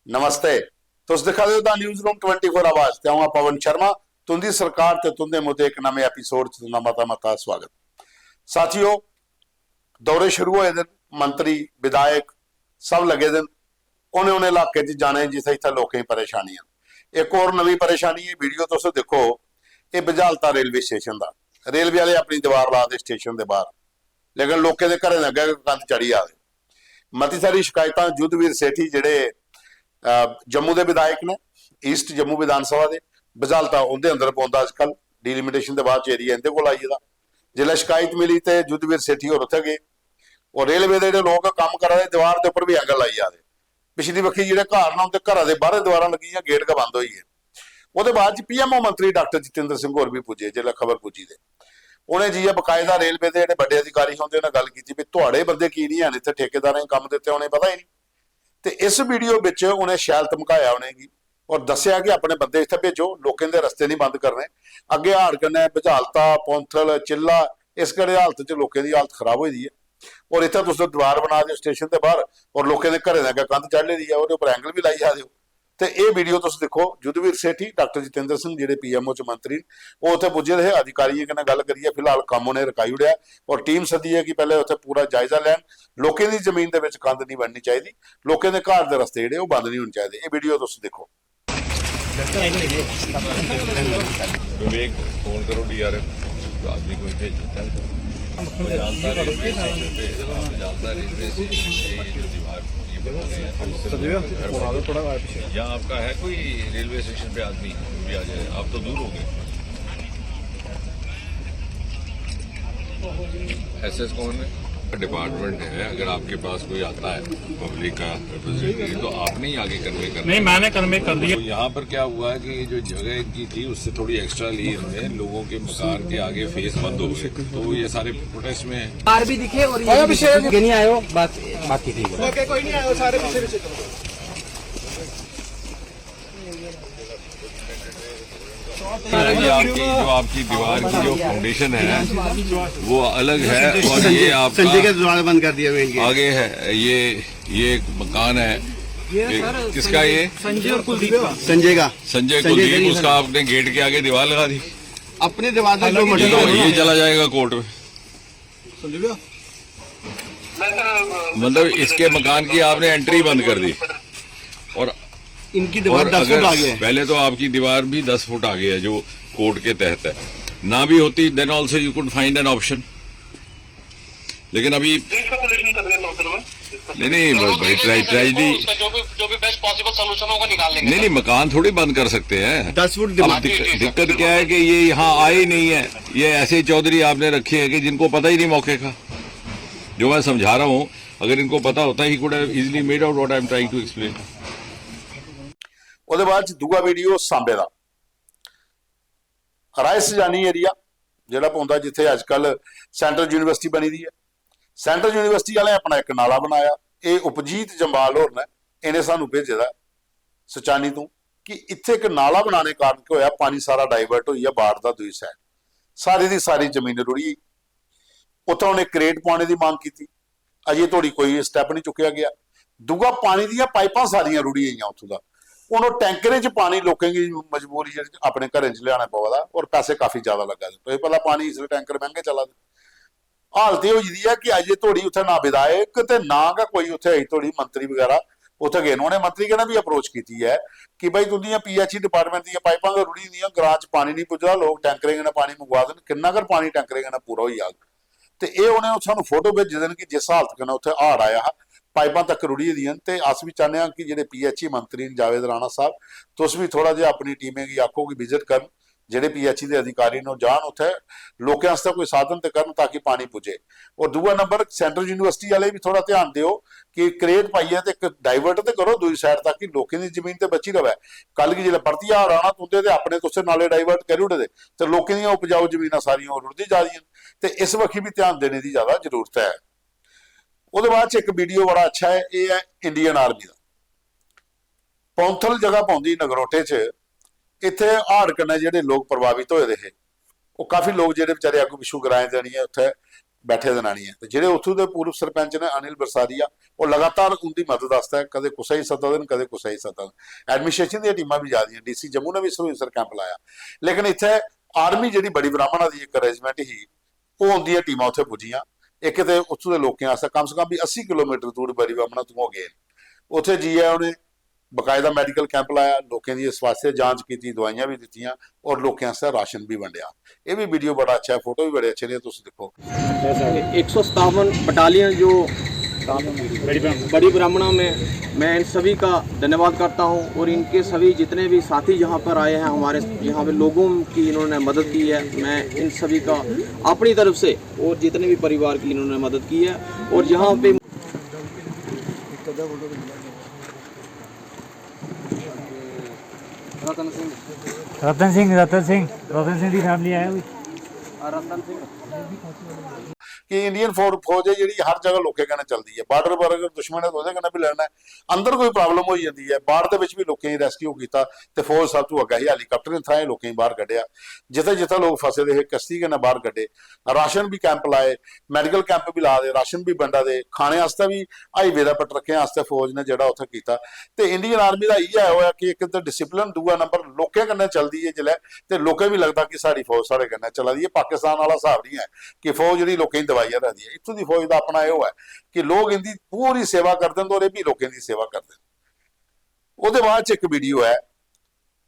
नमस्ते। तुस दिखा दे दा न्यूज़ रूम 24 आवाज ते आऊं पवन शर्मा तुंदी सरकार ते तुंदे मुद्दे एक नवे एपीसोड च तुंदा मता मता स्वागत। साथियों, दौरे शुरू होए दिन, मंत्री विधायक सब लगे दिन उन्हें उन्हें इलाके च जाने जिथे इत्थे लोकें परेशानियां। एक और नवी परेशानी है, वीडियो तुस देखो, ये बजालता रेलवे स्टेशन का। रेलवे वाले अपनी दीवार ला दे स्टेशन के बाहर, लेकिन लोगों के घरें अगे कंध चढ़ी आए। मती सारी शिकायत युद्धवीर सेठी जिहड़े जम्मू के विधायक ने, ईस्ट जम्मू विधान सभा के, बजालता उनके अंदर पौंदा अजकल डिलीमिटेशन के बाद एरिया इनके को आई दा। जिसले शिकायत मिली तो युद्धवीर सेठी और उत्थे गए और रेलवे के जो लोग काम कर रहे दीवार के उपर भी एंगल लाई जा रहे। पिछली बखी जो घर ना उनके घर के बाहर दीवार लगी, गेट का बंद हुई है। वो बाद पीएमओ मंत्री डॉक्टर जितेंद्र सिंह होर भी पुजे, जिसले खबर पुजी दे उन्हें जी बकायदा रेलवे के जो बड़े अधिकारी होंगे उन्हें गल की भी थोड़े बंदे की नहीं है इतने ठेकेदार काम दिते, उन्हें पता ही नहीं। तो इस वीडियो में उन्हें शैल धमकाया उन्हें और दसिया कि अपने बंदे इतने भेजो, लोगों के रस्ते नहीं बंद करने। अगे हाड़ कन्ने बजालता पौंथल चिल्ला इस कड़े हालत च लोगों की हालत खराब हुई है और इतना तुम दीवार बना दो स्टेशन के बाहर और लोगों के घरें अगर कंध चढ़ ली है और उपर एंगल भी लाई जा दो। तो ये वीडियो तुम देखो, युद्धवीर सेठी डॉक्टर जितेंद्र सिंह जिहड़े पीएमओ च मंत्री वो उत्थे पुजे रहे, अधिकारियों कन्नै गल करिए। फिलहाल काम उन्हें रकाई उड़िया और टीम सदी है कि पहले उत्थे पूरा जायजा लैन। लोगों की जमीन के कंध नहीं बननी चाहिए, लोगों के घर के रस्ते जिहड़े बंद नहीं होने चाहिए। ये वीडियो तुम देखो। विवेक फोन करो डीआरएफ आदमी को भेजता है। जानता रेलवे यहाँ आपका है कोई रेलवे स्टेशन पे आदमी भी आ जाए, आप तो दूर हो गए। एसएस कौन है? डिपार्टमेंट है, अगर आपके पास कोई आता है पब्लिक का रिप्रेजेंटेटिव तो आपने ही आगे कन्वे करना। नहीं, मैंने कन्वे कर दिया। तो यहाँ पर क्या हुआ है कि जो जगह इनकी थी उससे थोड़ी एक्स्ट्रा ली इन्होंने, लोगों के मकान के आगे फेस बंद हो गए, तो ये सारे प्रोटेस्ट में बाहर भी दिखे और ये नहीं आयो बात बाकी ठीक है। कोई नहीं आया, सारे पीछे जो आपकी दीवार की जो फाउंडेशन है वो अलग है और ये आपका संजय के द्वारा बंद कर दिया आगे है। ये एक मकान है, किसका? ये संजय और कुलदीप का। संजय कुलदीप, उसका आपने गेट के आगे दीवार लगा दी। अपने दीवार का तो ये चला जाएगा कोर्ट में। मतलब इसके मकान की आपने एंट्री बंद कर दी और इनकी दीवार 10 फुट आगे है। पहले तो आपकी दीवार भी 10 फुट आगे है जो कोर्ट के तहत है। ना भी होती then also you could find an option, लेकिन अभी नहीं ट्रेजेडी जो भी बेस्ट पॉसिबल सोल्यूशन होगा निकाल लेंगे। नहीं मकान थोड़ी बंद कर सकते हैं। 10 फुट अब दिक्कत क्या है कि ये यहाँ आए ही नहीं है। ये ऐसे चौधरी आपने रखे हैं कि जिनको पता ही नहीं मौके का। जो मैं समझा रहा हूँ, अगर इनको पता होता ही could have easily made out what I am trying to explain. ਉਹਦੇ ਬਾਅਦ ਦੂਆ ਵੀਡੀਓ ਸਾਂਬੇ ਦਾ ਰਾਏ ਸਜਾਨੀ ਏਰੀਆ ਜਿਹੜਾ ਪੌਂਦਾ ਜਿੱਥੇ ਅੱਜ ਕੱਲ ਸੈਂਟਰਲ ਯੂਨੀਵਰਸਿਟੀ ਬਣੀ ਦੀ ਹੈ। ਸੈਂਟਰਲ ਯੂਨੀਵਰਸਿਟੀ ਵਾਲੇ ਆਪਣਾ ਇੱਕ ਨਾਲਾ ਬਣਾਇਆ। ਇਹ ਉਪਜੀਤ ਜੰਬਾਲ ਹੋਰ ਨੇ, ਇਹਨੇ ਸਾਨੂੰ ਭੇਜਿਆ ਸਚਾਨੀ ਤੋਂ ਕਿ ਇੱਥੇ ਇੱਕ ਨਾਲਾ ਬਣਾਉਣੇ ਕਾਰਨ ਕੀ ਹੋਇਆ, ਪਾਣੀ ਸਾਰਾ ਡਾਈਵਰਟ ਹੋਈ ਆ ਬਾੜ ਦਾ ਦੂਜੀ ਸਾਈਡ, ਸਾਰੀ ਦੀ ਸਾਰੀ ਜ਼ਮੀਨ ਰੁੜੀ। ਉੱਥੋਂ ਉਹਨੇ ਕ੍ਰੇਟ ਪਾਉਣੇ ਦੀ ਮੰਗ ਕੀਤੀ, ਅਜੇ ਥੋੜੀ ਕੋਈ ਸਟੈਪ ਨਹੀਂ ਚੁੱਕਿਆ ਗਿਆ। ਦੂਗਾ ਪਾਣੀ ਦੀਆਂ ਪਾਈਪਾਂ ਸਾਰੀਆਂ ਰੁੜੀ ਗਈਆਂ ਉੱਥੋਂ ਦਾ। उन्होंने टैंकरे च पानी लोगों की मजबूरी अपने घर च लिया पवा और पैसे काफी ज्यादा लगा। तो पता पानी इसलिए टैंकर महंगे चला दे। हालत ये हुई है कि अजे थोड़ी उत्थे ना विधायक ते ना कोई उत्थे अजे थोड़ी मंत्री वगैरह उत्थे गए। उन्होंने मंत्री कहना भी अप्रोच की है कि भाई तुम पीएचई डिपार्टमेंट दी पाइपां रुड़ी दी, ग्रां च पानी नहीं पुजदा, लोग टैंकरे कन्नै पानी मंगवा देन, किन्ना कर पानी टैंकरे कन्नै पूरा होई जाग। ते ये उन्हें सानू फोटो भेज देन कि जिस हालत कन्नै उत्थे हाड़ आया पाइपां तक रुड़ी दियां। ते अस भी चाहते हैं कि जेडे पीएचई मंत्री जावेद राणा साहब, तुस भी थोड़ा जिहा अपनी टीमें की आखो कि विजिट करन, जेडे पीएचई के अधिकारी ने जान उत्थे लोगों वास्ते कोई साधन ते करन ताकि पानी पुजे। और दूआ नंबर सेंट्रल यूनीवर्सिटी वाले भी थोड़ा ध्यान दिओ कि क्रेट पाइए ते एक डाइवर्ट ते करो दूसरी साइड ताकि लोगों की जमीन ते बची रहे। कल की जो परतिया राणा तुंदे ते अपने तुसे नाले डाइवर्ट करी उड़े तो लोगों दी उपजाऊ जमीन सारियां रुड़दी जा रही हैं। इस बखी भी ध्यान देने की ज्यादा जरूरत है। ਉਹਦੇ ਬਾਅਦ ਇੱਕ ਵੀਡੀਓ ਬੜਾ ਅੱਛਾ ਹੈ, ਇਹ ਹੈ ਇੰਡੀਅਨ ਆਰਮੀ ਦਾ। ਪੌਂਥਲ ਜਗ੍ਹਾ ਪੌਂਦੀ ਨਗਰੋਟੇ 'ਚ, ਇੱਥੇ ਹਾੜ ਕन्नै ਜਿਹੜੇ ਲੋਕ ਪ੍ਰਭਾਵਿਤ ਹੋਏ ਰਹੇ, ਉਹ ਕਾਫੀ ਲੋਕ ਜਿਹੜੇ ਵਿਚਾਰੇ ਅੱਗੋਂ ਪਿੱਛੋਂ ਗਰਾਏ ਦੇਣੀ ਹੈ ਉੱਥੇ ਬੈਠੇ ਦੇ ਨਾਣੀ ਹੈ ਤੇ ਜਿਹੜੇ ਉੱਥੋਂ ਦੇ ਪੂਰਵ ਸਰਪੰਚ ਨੇ ਅਨਿਲ ਬਰਸਾਰੀਆ ਉਹ ਲਗਾਤਾਰ ਉਹਦੀ ਮਦਦ ਵਾਸਤੇ ਕਦੇ ਕੁਛ ਹੀ ਸੱਦਾ ਦੇਣ ਕਦੇ ਕੁਛ ਹੀ ਸੱਦਾ ਦੇਣ। ਐਡਮਿਨਿਸਟ੍ਰੇਸ਼ਨ ਦੀਆਂ ਟੀਮਾਂ ਵੀ ਜਾਂਦੀਆਂ, ਡੀਸੀ ਜੰਮੂ ਨੇ ਵੀ ਸਰ ਕੈਂਪ ਲਾਇਆ, ਲੇਕਿਨ ਇੱਥੇ ਆਰਮੀ ਜਿਹੜੀ ਬੜੀ ਬ੍ਰਾਹਮਣਾ ਦੀ ਇੱਕ ਅਰੇਂਜਮੈਂਟ ਹੀ ਉਹ ਆਉਂਦੀਆਂ ਟੀਮਾਂ ਉੱਥੇ ਪੁੱਜੀਆਂ। ਇੱਕ ਤੇ ਉੱਥੋਂ ਦੇ ਲੋਕਾਂ ਵਾਸਤੇ ਕਮ ਸੇ ਕਮ ਵੀ 80 ਕਿਲੋਮੀਟਰ ਦੂਰ ਬੜੀ ਬ੍ਰਾਹਮਣਾ ਤੋਂ ਹੋ ਗਏ, ਉੱਥੇ ਜੀ ਆਇਆ ਉਹਨੇ ਬਕਾਇਦਾ ਮੈਡੀਕਲ ਕੈਂਪ ਲਾਇਆ, ਲੋਕਾਂ ਦੀ ਇਸ ਵਾਸਤੇ ਜਾਂਚ ਕੀਤੀ, ਦਵਾਈਆਂ ਵੀ ਦਿੱਤੀਆਂ ਔਰ ਲੋਕਾਂ ਵਾਸਤੇ ਰਾਸ਼ਨ ਵੀ ਵੰਡਿਆ। ਇਹ ਵੀ ਵੀਡੀਓ ਬੜਾ ਅੱਛਾ ਹੈ, फोटो भी बड़े अच्छे ने, तुम देखो। 157 बटालियन जो बड़ी ब्राह्मणा में मैं इन सभी का धन्यवाद करता हूं और इनके सभी जितने भी साथी यहाँ पर आए हैं हमारे यहाँ पे लोगों की इन्होंने मदद की है, मैं इन सभी का अपनी तरफ से और जितने भी परिवार की इन्होंने मदद की है। और यहाँ पे रतन सिंह की फैमिली आया हुई कि इंडियन फौज है जी हर जगह लोके कहने चलती है, बार्डर पर अगर दुश्मन है तो ਉਹਦੇ कहना भी लड़ना है, अंदर कोई प्रॉब्लम हो जाती है, बाढ़ ਦੇ ਵਿੱਚ ਵੀ ਲੋਕਾਂ ਨੇ ਰੈਸਕਿਊ ਕੀਤਾ ਤੇ ਫੌਜ ਸਭ ਤੋਂ ਅੱਗੇ ਹੀ ਹੈਲੀਕਾਪਟਰ ਨੇ ਥਾਂ ਲੋਕਾਂ ਨੂੰ ਬਾਹਰ ਕੱਢਿਆ, ਜਿੱਥੇ ਜਿੱਥੇ ਲੋਕ ਫਸੇ ਦੇ ਕਸ਼ਤੀ ਕੇ ਨਾਲ ਬਾਹਰ ਕੱਢੇ, ਰਾਸ਼ਨ ਵੀ ਕੈਂਪ ਲਾਏ, ਮੈਡੀਕਲ ਕੈਂਪ ਵੀ ਲਾ ਦੇ, ਰਾਸ਼ਨ ਵੀ ਵੰਡਾ ਦੇ, ਖਾਣੇ ਵਾਸਤੇ ਵੀ ਹਾਈਵੇ ਦਾ ਪਟ ਰੱਖਿਆ ਵਾਸਤੇ ਫੌਜ ਨੇ ਜਿਹੜਾ ਉੱਥੇ ਕੀਤਾ। ਤੇ ਇੰਡੀਅਨ ਆਰਮੀ ਦਾ ਇਹ ਹੈ ਹੋਇਆ ਕਿ ਇੱਕ ਤਾਂ ਡਿਸਪਲਿਨ, ਦੂਆ ਨੰਬਰ ਲੋਕਾਂ ਕੰਨੇ ਚੱਲਦੀ ਹੈ ਜਿਲੇ ਤੇ ਲੋਕਾਂ ਵੀ ਲੱਗਦਾ ਕਿ ਸਾਡੀ ਫੌਜ ਸਾਡੇ ਕੰਨੇ ਚੱਲਦੀ ਹੈ। ਪਾਕਿਸਤਾਨ ਵਾਲਾ ਹਿਸਾਬ ਨਹੀਂ ਹੈ ਕਿ ਫੌਜ ਜਿਹੜੀ ਲੋਕਾਂ ਦੀ ਦਵਾਈਆਂ ਰੱਖਦੀ ਹੈ, ਇੱਥੋਂ ਦੀ ਫੌਜ ਦਾ ਆਪਣਾ ਇਹ ਹੈ ਕਿ ਲੋਕ ਇਹਦੀ ਪੂਰੀ ਸੇਵਾ ਕਰਦੇ ਨੇ ਔਰ ਇਹ ਵੀ ਲੋਕਾਂ ਦੀ ਸੇਵਾ ਕਰਦੇ ਨੇ। ਉਹਦੇ ਬਾਅਦ ਚ ਇੱਕ ਵੀਡੀਓ ਹੈ,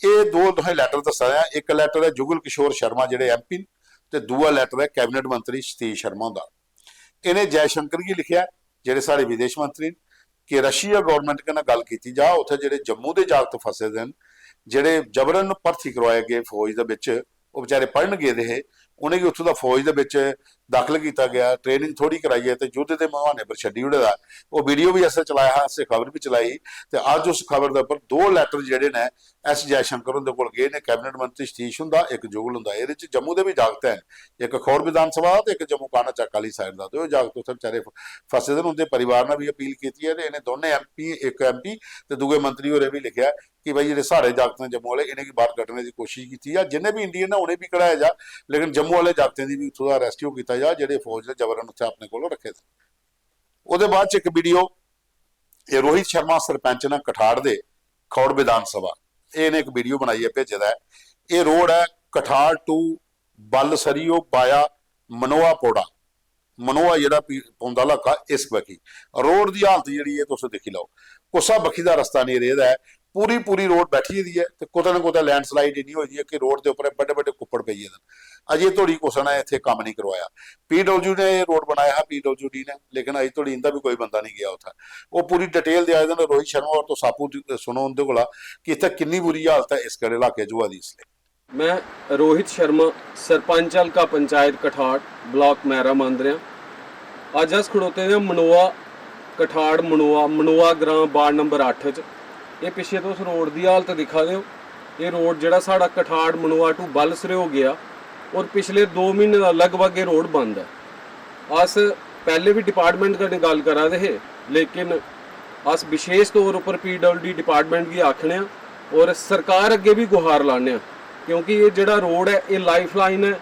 ਇਹ ਦੋ ਤੁਹਾਨੂੰ ਲੈਟਰ ਦੱਸਿਆ ਹੈ, ਇੱਕ ਲੈਟਰ ਹੈ ਜੁਗਲ ਕਿਸ਼ੋਰ ਸ਼ਰਮਾ ਜਿਹੜੇ ਐਮਪੀ ਤੇ ਦੂਆ ਲੈਟਰ ਹੈ ਕੈਬਨਿਟ ਮੰਤਰੀ ਸਤੀਸ਼ ਸ਼ਰਮਾ ਦਾ। ਇਹਨੇ ਜੈ ਸ਼ੰਕਰ ਜੀ ਲਿਖਿਆ ਜਿਹੜੇ ਸਾਡੇ ਵਿਦੇਸ਼ ਮੰਤਰੀ ਕਿ ਰਸ਼ੀਆ ਗਵਰਨਮੈਂਟ ਨਾਲ ਗੱਲ ਕੀਤੀ ਜਾ, ਉੱਥੇ ਜਿਹੜੇ ਜੰਮੂ ਦੇ ਜਾਗਤ ਫਸੇ ਦੇ ਨੇ ਜਿਹੜੇ ਜਬਰਨ ਭਰਤੀ ਕਰਵਾਏ ਗਏ ਫੌਜ ਦੇ ਵਿੱਚ, ਉਹ ਵਿਚਾਰੇ ਪੜਨ ਗਏ ਦੇ ਉਹਨੇ ਕਿ ਉੱਥੋਂ ਦਾ ਫੌਜ ਦੇ ਵਿੱਚ ਦਾਖਲ ਕੀਤਾ ਗਿਆ, ਟ੍ਰੇਨਿੰਗ ਥੋੜੀ ਕਰਾਈ ਹੈ ਤੇ ਯੁੱਧ ਦੇ ਬਹਾਨੇ ਪਰ ਛੱਡੀ ਉਹਦੇ ਦਾ ਉਹ ਵੀਡੀਓ ਵੀ ਅਸਰ ਚਲਾਇਆ, ਅਸੇ ਖਬਰ ਵੀ ਚਲਾਈ। ਤੇ ਅੱਜ ਉਸ ਖਬਰ ਦੇ ਉੱਪਰ ਦੋ ਲੈਟਰ ਜਿਹੜੇ ਨੇ ਐਸ ਜੈ ਸ਼ੰਕਰ ਦੇ ਕੋਲ ਗਏ ਨੇ, ਕੈਬਨਿਟ ਮੰਤਰੀ ਸਤੀਸ਼ ਹੁੰਦਾ, ਇੱਕ ਜੁਗਲ ਹੁੰਦਾ। ਇਹਦੇ ਚ ਜੰਮੂ ਦੇ ਵੀ ਜਾਗਤ ਹੈ, ਇੱਕ ਖੌੜ ਵਿਧਾਨ ਸਭਾ ਤੇ ਇੱਕ ਜੰਮੂ ਕਾਨਾ ਚੱਕ ਵਾਲੀ ਸਾਈਡ ਦਾ, ਤੇ ਉਹ ਜਾਗਤ ਉੱਥੇ ਵਿਚਾਰੇ ਫਸੇ ਦੇ ਨੇ। ਉਹਦੇ ਪਰਿਵਾਰ ਨਾਲ ਵੀ ਅਪੀਲ ਕੀਤੀ ਹੈ ਤੇ ਇਹਨੇ ਦੋਨੇ ਐਮਪੀ, ਇੱਕ ਐਮਪੀ ਤੇ ਦੂਏ ਮੰਤਰੀ ਹੋਰੇ ਵੀ ਲਿਖਿਆ ਕਿ ਭਾਈ ਜਿਹੜੇ ਸਾਡੇ ਜਾਗਤ ਨੇ ਜੰਮੂ ਵਾਲੇ ਇਹਨੇ ਕੀ ਬਾਹਰ ਕੱਢਣੇ ਦੀ ਕੋਸ਼ਿਸ਼ ਕੀਤੀ ਆ, ਜਿੰਨੇ ਵੀ ਇੰਡੀਅਨ ਨੇ ਉਹਨੇ ਵੀ ਕਢਾਇਆ ਜਾ, ਲੇਕਿਨ ਜੰਮੂ ਵਾਲੇ ਜਾਗਤਾਂ ਦੀ ਵੀ ਉੱਥੋਂ ਦਾ ਰੈਸਕਿਊ ਕੀਤਾ ਜਾ ਜਿਹੜੇ ਫੌਜ ਦੇ ਜਬਰਨ ਉੱਥੇ ਆਪਣੇ ਕੋਲੋਂ ਰੱਖੇ ਸੀ। ਉਹਦੇ ਬਾਅਦ ਚ ਇੱਕ ਵੀਡੀਓ ਇਹ ਰੋਹਿਤ ਸ਼ਰਮਾ ਸਰਪੰਚ ਨੇ ਕਠਾੜ ਦੇ ਖੌੜ ਵਿਧਾਨ ਸਭਾ, ਇਹਨੇ ਇੱਕ ਵੀਡੀਓ ਬਣਾਈ ਹੈ, ਭੇਜਦਾ ਹੈ। ਇਹ ਰੋਡ ਹੈ ਕਠਾੜ ਟੂ ਬਲਸਰੀਓ ਬਾਇਆ ਮਨੋਆ ਪੋੜਾ, ਮਨੋਆ ਜਿਹੜਾ ਪੌਂਦਾ ਇਲਾਕਾ ਇਸ ਬਖੀ ਰੋਡ ਦੀ ਹਾਲਤ ਜਿਹੜੀ ਹੈ ਤੁਸੀਂ ਦੇਖੀ ਲਓ, ਕੋਸਾ ਬਖੀ ਦਾ ਰਸਤਾ ਨਹੀਂ ਰੇਦਾ, ਪੂਰੀ ਰੋਡ ਬੈਠੀ ਦੀ ਹੈ ਤੇ ਕੋਤਾ ਨਾ ਕੋਤਾ ਲੈਂਡਸਲਾਈਡ ਇੰਨੀ ਹੋਈ ਹੈ ਕਿ ਰੋਡ ਦੇ ਉੱਪਰ ਵੱਡੇ ਵੱਡੇ ਕੁੱਪੜ ਪਈ ਜਾਂਦੇ। ਅਜੇ ਥੋੜੀ ਕੋਸਾ ਨੇ ਇੱਥੇ ਕੰਮ ਨਹੀਂ ਕਰਵਾਇਆ, ਪੀਡਬਲਯੂ ਨੇ ਇਹ ਰੋਡ ਬਣਾਇਆ, ਪੀਡਬਲਯੂਡੀ ਨੇ, ਲੇਕਿਨ ਅਜੇ ਥੋੜੀ ਇੰਦਾ ਵੀ ਕੋਈ ਬੰਦਾ ਨਹੀਂ ਗਿਆ ਉੱਥੇ। ਉਹ ਪੂਰੀ ਡਿਟੇਲ ਦੇ ਆਏ ਨੇ ਰੋਹਿਤ ਸ਼ਰਮਾ ਔਰ ਤੋਂ ਸਾਪੂ ਸੁਣੋ ਉਹਦੇ ਕੋਲ ਕਿ ਇੱਥੇ ਕਿੰਨੀ ਬੁਰੀ ਹਾਲਤ ਹੈ ਇਸ ਕਿਹੜੇ ਇਲਾਕੇ ਜੁਆ ਦੀ। ਇਸ ਲਈ मैं रोहित शर्मा सरपंच हल्का पंचायत कठाड़ ब्लॉक मैरा मांदरिया अज अस खड़ोते हैं मनोआ कठाड़ मनोआ ग्रां वार्ड नंबर 8 च। ये पिछे तुस रोड की हालत दिखा दे हो, ये रोड जिहड़ा साडा कठाड़ मनोआ टू बलसरे हो गया और पिछले 2 महीने का लगभग ये रोड बंद है। अस पहले भी डिपार्टमेंट कन्नै गल करा दे हे, लेकिन अस विशेष तौर पर PWD डिपार्टमेंट की आखने और सरकार अगे भी गुहार लाने, क्योंकि ये जड़ा रोड है ये लाइफ लाइन है।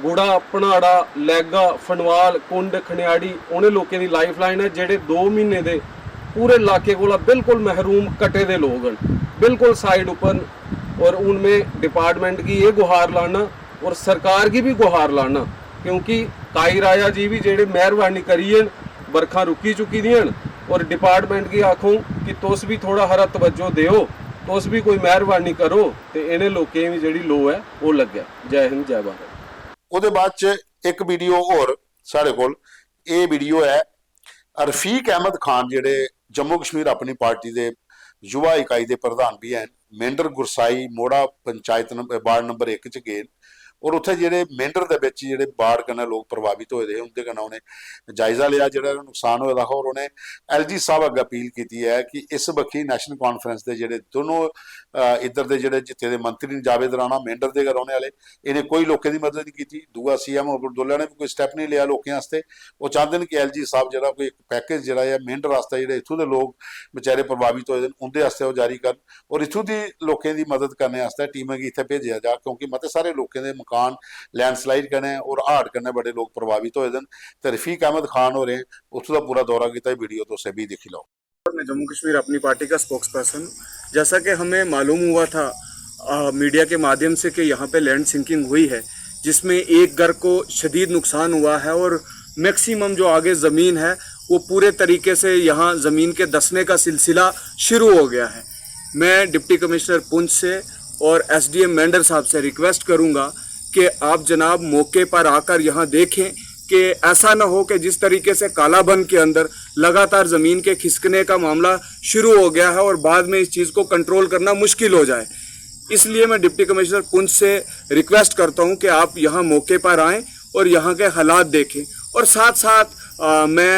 गुड़ा पनाड़ा लैगा फनवाल कुंड खनियाड़ी उन्हें लोगों की लाइफ लाइन है जेडे 2 महीने दे पूरे इलाके को बिल्कुल महरूम कटे दे लोग हैं, बिल्कुल साइड ऊपर। और उनमें डिपार्टमेंट की ये गुहार लाना और सरकार की भी गुहार लाना, क्योंकि काई राजा जी भी जेडे मेहरबानी करिए बरखा रुकी चुकी दी और डिपार्टमेंट की आखूँ कि तुस भी थोड़ा हरा तवज्जो दिओ, तुस भी कोई मेहरबानी करो तो इन्हें लोगों की जी लो है वो लगे। जय हिंद जय भारत। ਉਹਦੇ ਬਾਅਦ ਚ ਇੱਕ ਵੀਡੀਓ ਹੋਰ ਸਾਡੇ ਕੋਲ, ਇਹ ਵੀਡੀਓ ਹੈ ਰਫੀਕ ਅਹਿਮਦ ਖਾਨ ਜਿਹੜੇ ਜੰਮੂ ਕਸ਼ਮੀਰ ਆਪਣੀ ਪਾਰਟੀ ਦੇ ਯੁਵਾ ਇਕਾਈ ਦੇ ਪ੍ਰਧਾਨ ਵੀ ਹਨ, ਮੇਂਡਰ ਗੁਰਸਾਈ ਮੋੜਾ ਪੰਚਾਇਤ ਵਾਰਡ ਨੰਬਰ 1 ਚ ਗਏ ਔਰ ਉੱਥੇ ਜਿਹੜੇ ਮੇਂਡਰ ਦੇ ਵਿੱਚ ਜਿਹੜੇ ਬਾੜ ਕਨਾ ਲੋਕ ਪ੍ਰਭਾਵਿਤ ਹੋਏ ਦੇ ਉਹਦੇ ਕਨਾ ਉਹਨੇ ਜਾਇਜ਼ਾ ਲਿਆ ਜਿਹੜਾ ਨੁਕਸਾਨ ਹੋਇਆ ਔਰ ਉਹਨੇ LG ਸਾਹਿਬ ਅੱਗੇ ਅਪੀਲ ਕੀਤੀ ਹੈ ਕਿ ਇਸ ਬਖੀ ਨੈਸ਼ਨਲ ਕਾਨਫਰੰਸ ਦੇ ਜਿਹੜੇ ਦੋਨੋਂ ਇੱਧਰ ਦੇ ਜਿਹੜੇ ਜਿੱਥੇ ਦੇ ਮੰਤਰੀ ਨੇ ਜਾਵੇਦ ਰਾਣਾ ਮੇਂਡਰ ਦੇ ਰਹਿਣੇ ਵਾਲੇ, ਇਹਨੇ ਕੋਈ ਲੋਕਾਂ ਦੀ ਮਦਦ ਨਹੀਂ ਕੀਤੀ। ਦੂਆ CM ਅਬਦੁੱਲਾ ਨੇ ਵੀ ਕੋਈ ਸਟੈਪ ਨਹੀਂ ਲਿਆ ਲੋਕਾਂ ਵਾਸਤੇ। ਉਹ ਚਾਹੁੰਦੇ ਨੇ ਕਿ LG ਸਾਹਿਬ ਜਿਹੜਾ ਕੋਈ ਇੱਕ ਪੈਕੇਜ ਜਿਹੜਾ ਹੈ ਮੇਂਡਰ ਵਾਸਤੇ ਜਿਹੜੇ ਇੱਥੋਂ ਦੇ ਲੋਕ ਵਿਚਾਰੇ ਪ੍ਰਭਾਵਿਤ ਹੋਏ ਨੇ ਉਹਦੇ ਵਾਸਤੇ ਉਹ ਜਾਰੀ ਕਰਨ ਔਰ ਇੱਥੋਂ ਦੀ ਲੋਕਾਂ ਦੀ ਮਦਦ ਕਰਨ ਵਾਸਤੇ ਟੀਮਾਂ ਕੀ ਇੱਥੇ ਭੇਜਿਆ ਜਾ, ਕਿਉਂਕਿ ਮਤੇ ਸਾਰੇ ਲੋਕਾਂ ਦੇ मकान लैंडस्लाइड करने और हाड़ करने बड़े लोग प्रभावित होए दिन ते रफीक अहमद खान हो रहे हैं उत्थों का पूरा दौरा किया वीडियो तो से भी देख लो। मैं जम्मू कश्मीर अपनी पार्टी का स्पोक्स पर्सन, जैसा कि हमें मालूम हुआ था मीडिया के माध्यम से कि यहाँ पे लैंड सिंकिंग हुई है जिसमें एक घर को शदीद नुकसान हुआ है और मैक्सिमम जो आगे ज़मीन है वो पूरे तरीके से यहाँ ज़मीन के धंसने का सिलसिला शुरू हो गया है। मैं डिप्टी कमिश्नर पुंछ से और एसडीएम मेंढर साहब से रिक्वेस्ट करूँगा कि आप जनाब मौके पर आकर यहाँ देखें कि ऐसा ना हो कि जिस तरीके से कालाबन के अंदर लगातार ज़मीन के खिसकने का मामला शुरू हो गया है और बाद में इस चीज़ को कंट्रोल करना मुश्किल हो जाए। इसलिए मैं डिप्टी कमिश्नर पुंछ से रिक्वेस्ट करता हूं कि आप यहां मौके पर आएं और यहां के हालात देखें और साथ साथ मैं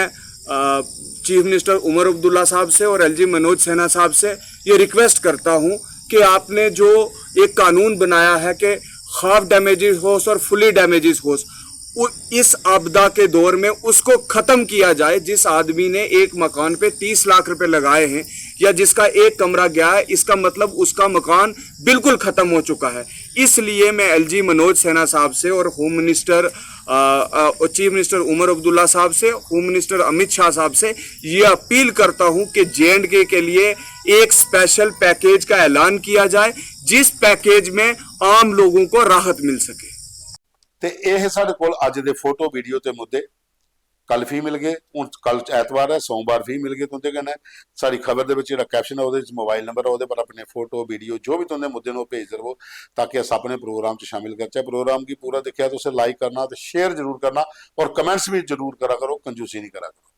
चीफ मिनिस्टर उमर अब्दुल्ला साहब से और एलजी मनोज सिन्हा साहब से ये रिक्वेस्ट करता हूं कि आपने जो एक कानून बनाया है कि हाफ डैमेजेस हो और फुली डैमेजेस हो, इस आपदा के दौर में उसको खत्म किया जाए। जिस आदमी ने एक मकान पे 30 लाख रुपए लगाए हैं या जिसका एक कमरा गया है, इसका मतलब उसका मकान बिल्कुल खत्म हो चुका है। इसलिए मैं एलजी मनोज सिन्हा साहब से और home minister chief minister Omar Abdullah साहब से, होम मिनिस्टर अमित शाह साहब से ये अपील करता हूं कि J&K के लिए एक स्पेशल पैकेज का ऐलान किया जाए जिस पैकेज में आम लोगों को राहत मिल सके। ਤੇ ਇਹ ਸਾਡੇ ਕੋਲ ਅੱਜ ਦੇ ਫੋਟੋ ਵੀਡੀਓ ਤੇ ਮੁੱਦੇ ਕੱਲ ਵੀ ਮਿਲ ਗਏ, ਹੁਣ ਕੱਲ ਐਤਵਾਰ ਹੈ, ਸੋਮਵਾਰ ਵੀ ਮਿਲ ਗਏ। ਤੁੰਦੇ ਕਹਿੰਦਾ ਸਾਡੀ ਖਬਰ ਦੇ ਵਿੱਚ ਜਿਹੜਾ ਕੈਪਸ਼ਨ ਹੈ ਉਹਦੇ ਵਿੱਚ ਮੋਬਾਈਲ ਨੰਬਰ ਹੈ, ਉਹਦੇ ਪਰ ਆਪਣੇ ਫੋਟੋ ਵੀਡੀਓ जो भी तुंदे मुद्दे ਨੂੰ भेज दो ताकि अस अपने प्रोग्राम च शामिल करचे। प्रोग्राम की पूरा देखा तो उसे लाइक करना तो शेयर जरूर करना और कमेंट्स भी जरूर करा करो, कंजूसी नहीं करा करो।